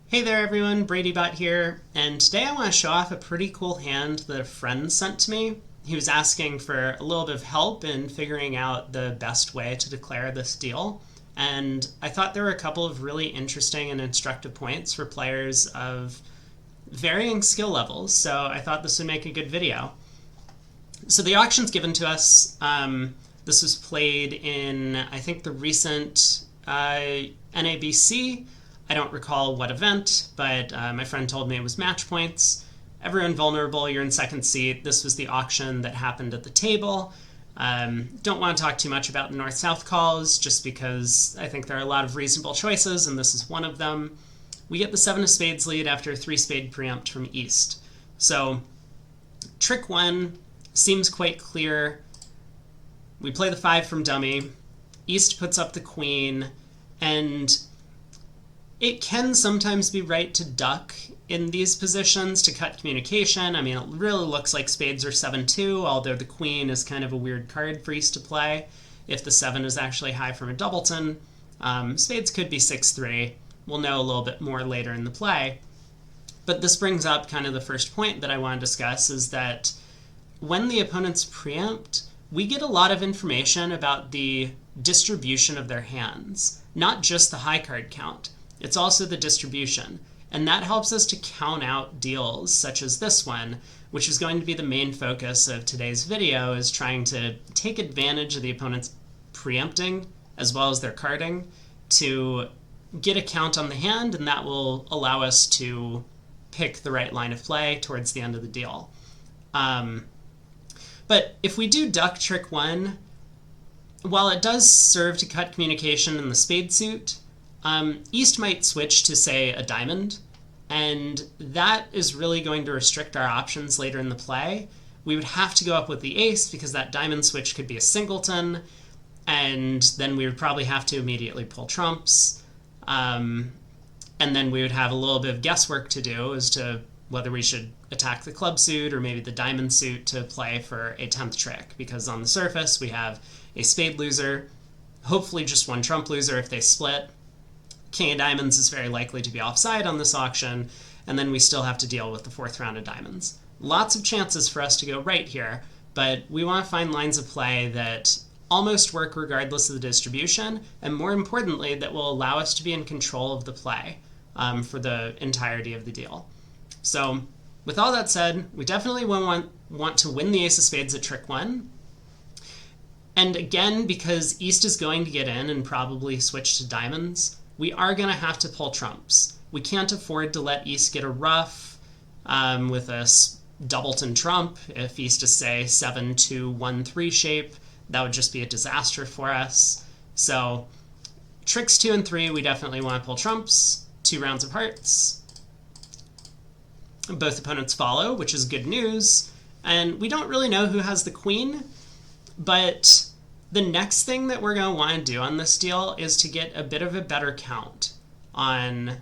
Hey there everyone, BradyBot here, and today I want to show off a pretty cool hand that a friend sent to me. He was asking for a little bit of help in figuring out the best way to declare this deal, and I thought there were a couple of really interesting and instructive points for players of varying skill levels, so I thought this would make a good video. So the auction's given to us. This was played in, I think, the recent NABC. I don't recall what event, but my friend told me it was match points. Everyone vulnerable, you're in second seat. This was the auction that happened at the table. Don't want to talk too much about the north-south calls, just because I think there are a lot of reasonable choices, and this is one of them. We get the 7 of spades lead after a 3-spade preempt from east. So trick 1 seems quite clear. We play the 5 from dummy. East puts up the queen, and it can sometimes be right to duck in these positions to cut communication. I mean, it really looks like spades are 7-2, although the queen is kind of a weird card for East to play if the 7 is actually high from a doubleton. Spades could be 6-3. We'll know a little bit more later in the play. But this brings up kind of the first point that I want to discuss, is that when the opponents preempt, we get a lot of information about the distribution of their hands, not just the high card count. It's also the distribution, and that helps us to count out deals such as this one, which is going to be the main focus of today's video, is trying to take advantage of the opponent's preempting as well as their carding to get a count on the hand, and that will allow us to pick the right line of play towards the end of the deal. But if we do duck trick 1, while it does serve to cut communication in the spade suit, East might switch to, say, a diamond, and that is really going to restrict our options later in the play. We would have to go up with the ace because that diamond switch could be a singleton, and then we would probably have to immediately pull trumps, and then we would have a little bit of guesswork to do as to whether we should attack the club suit or maybe the diamond suit to play for a 10th trick, because on the surface we have a spade loser, hopefully just one trump loser if they split. King of diamonds is very likely to be offside on this auction, and then we still have to deal with the 4th round of diamonds. Lots of chances for us to go right here, but we want to find lines of play that almost work regardless of the distribution, and more importantly, that will allow us to be in control of the play for the entirety of the deal. So with all that said, we definitely want to win the ace of spades at trick 1. And again, because East is going to get in and probably switch to diamonds, we are going to have to pull trumps. We can't afford to let East get a ruff with a doubleton trump. If East is, say, 7-2-1-3 shape, that would just be a disaster for us. So tricks 2 and 3, we definitely want to pull trumps. 2 rounds of hearts. Both opponents follow, which is good news. And we don't really know who has the queen, but the next thing that we're going to want to do on this deal is to get a bit of a better count on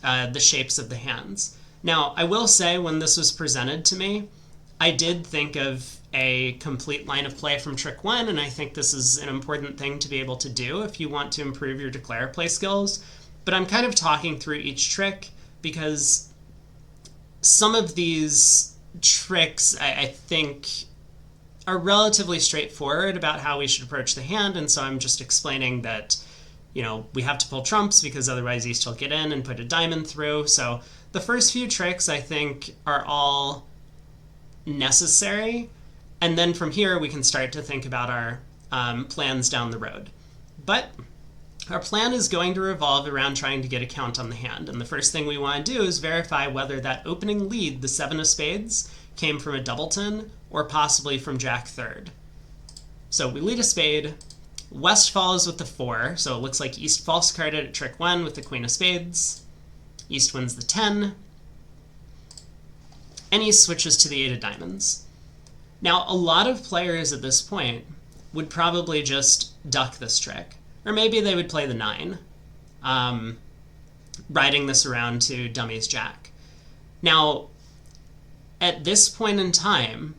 the shapes of the hands. Now, I will say, when this was presented to me, I did think of a complete line of play from trick 1, and I think this is an important thing to be able to do if you want to improve your declare play skills. But I'm kind of talking through each trick because some of these tricks, I think, are relatively straightforward about how we should approach the hand, and so I'm just explaining that, you know, we have to pull trumps because otherwise East will get in and put a diamond through. So the first few tricks, I think, are all necessary, and then from here we can start to think about our plans down the road. But our plan is going to revolve around trying to get a count on the hand, and the first thing we want to do is verify whether that opening lead, the 7 of spades, came from a doubleton or possibly from jack 3rd. So we lead a spade, West follows with the 4, so it looks like East false carded at trick 1 with the queen of spades. East wins the 10, and East switches to the 8 of diamonds. Now, a lot of players at this point would probably just duck this trick, or maybe they would play the 9, riding this around to dummy's jack. Now, at this point in time,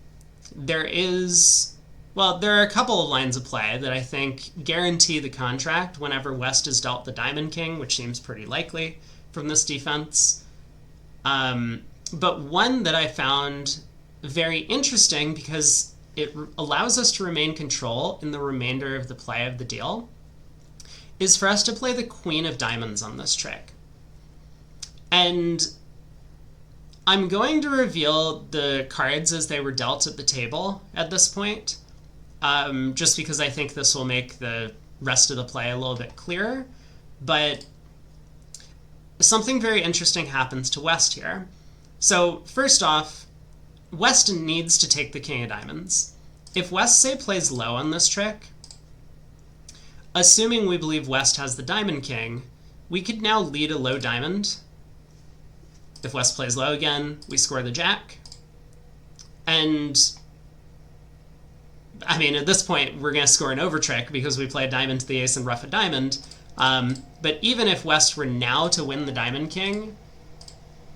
there are a couple of lines of play that I think guarantee the contract whenever West is dealt the diamond king, which seems pretty likely. from this defense, but one that I found very interesting because it allows us to remain control in the remainder of the play of the deal, is for us to play the queen of diamonds on this trick. And I'm going to reveal the cards as they were dealt at the table at this point, just because I think this will make the rest of the play a little bit clearer. But something very interesting happens to West here. So first off, West needs to take the king of diamonds. If West, say, plays low on this trick, assuming we believe West has the diamond king, we could now lead a low diamond. If West plays low again, we score the jack. And, I mean, at this point, we're going to score an over trick because we play a diamond to the ace and ruff a diamond. But even if West were now to win the diamond king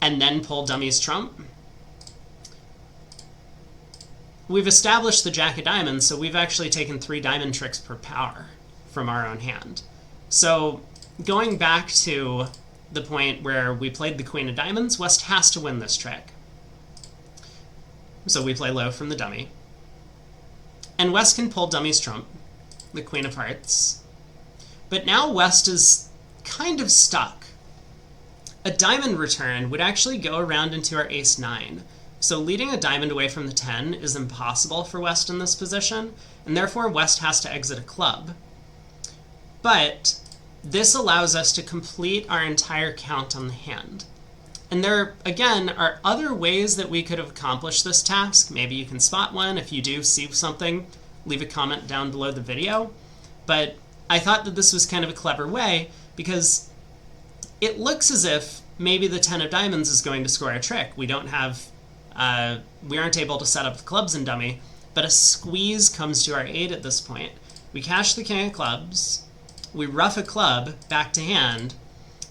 and then pull dummy's trump, we've established the jack of diamonds, so we've actually taken 3 diamond tricks per power from our own hand. So going back to the point where we played the queen of diamonds, West has to win this trick. So we play low from the dummy. And West can pull dummy's trump, the queen of hearts. But now West is kind of stuck. A diamond return would actually go around into our ace-9. So leading a diamond away from the 10 is impossible for West in this position, and therefore West has to exit a club. But this allows us to complete our entire count on the hand. And there, again, are other ways that we could have accomplished this task. Maybe you can spot one. If you do see something, leave a comment down below the video. But I thought that this was kind of a clever way because it looks as if maybe the 10 of diamonds is going to score a trick. We don't have, we aren't able to set up the clubs in dummy, but a squeeze comes to our aid at this point. We cash the king of clubs, we ruff a club back to hand,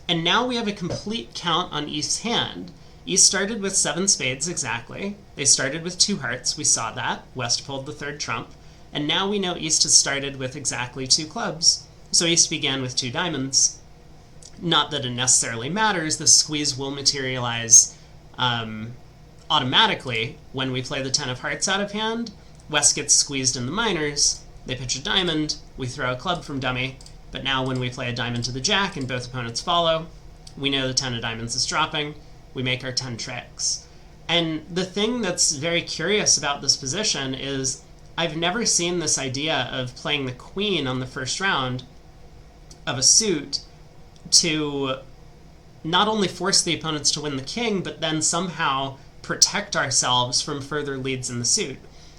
and now we have a complete count on East's hand. East started with 7 spades exactly. They started with 2 hearts, we saw that. West pulled the 3rd trump. And now we know East has started with exactly 2 clubs. So East began with 2 diamonds. Not that it necessarily matters, the squeeze will materialize automatically when we play the 10 of hearts out of hand. West gets squeezed in the minors, they pitch a diamond, we throw a club from dummy, but now when we play a diamond to the jack and both opponents follow, we know the 10 of diamonds is dropping, we make our 10 tricks. And the thing that's very curious about this position is I've never seen this idea of playing the queen on the first round of a suit to not only force the opponents to win the king, but then somehow protect ourselves from further leads in the suit.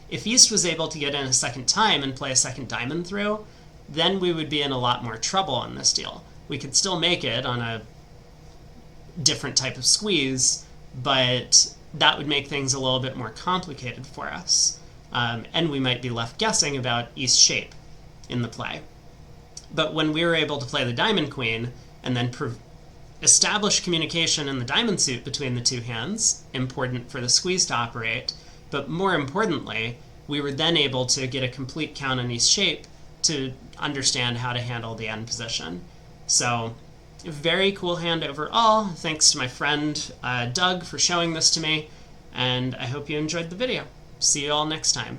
If East was able to get in a second time and play a second diamond through, then we would be in a lot more trouble on this deal. We could still make it on a different type of squeeze, but that would make things a little bit more complicated for us. And we might be left guessing about East's shape in the play. But when we were able to play the diamond queen and then establish communication in the diamond suit between the 2 hands, important for the squeeze to operate, but more importantly, we were then able to get a complete count on East's shape to understand how to handle the end position. So, very cool hand overall. Thanks to my friend Doug for showing this to me, and I hope you enjoyed the video. See you all next time.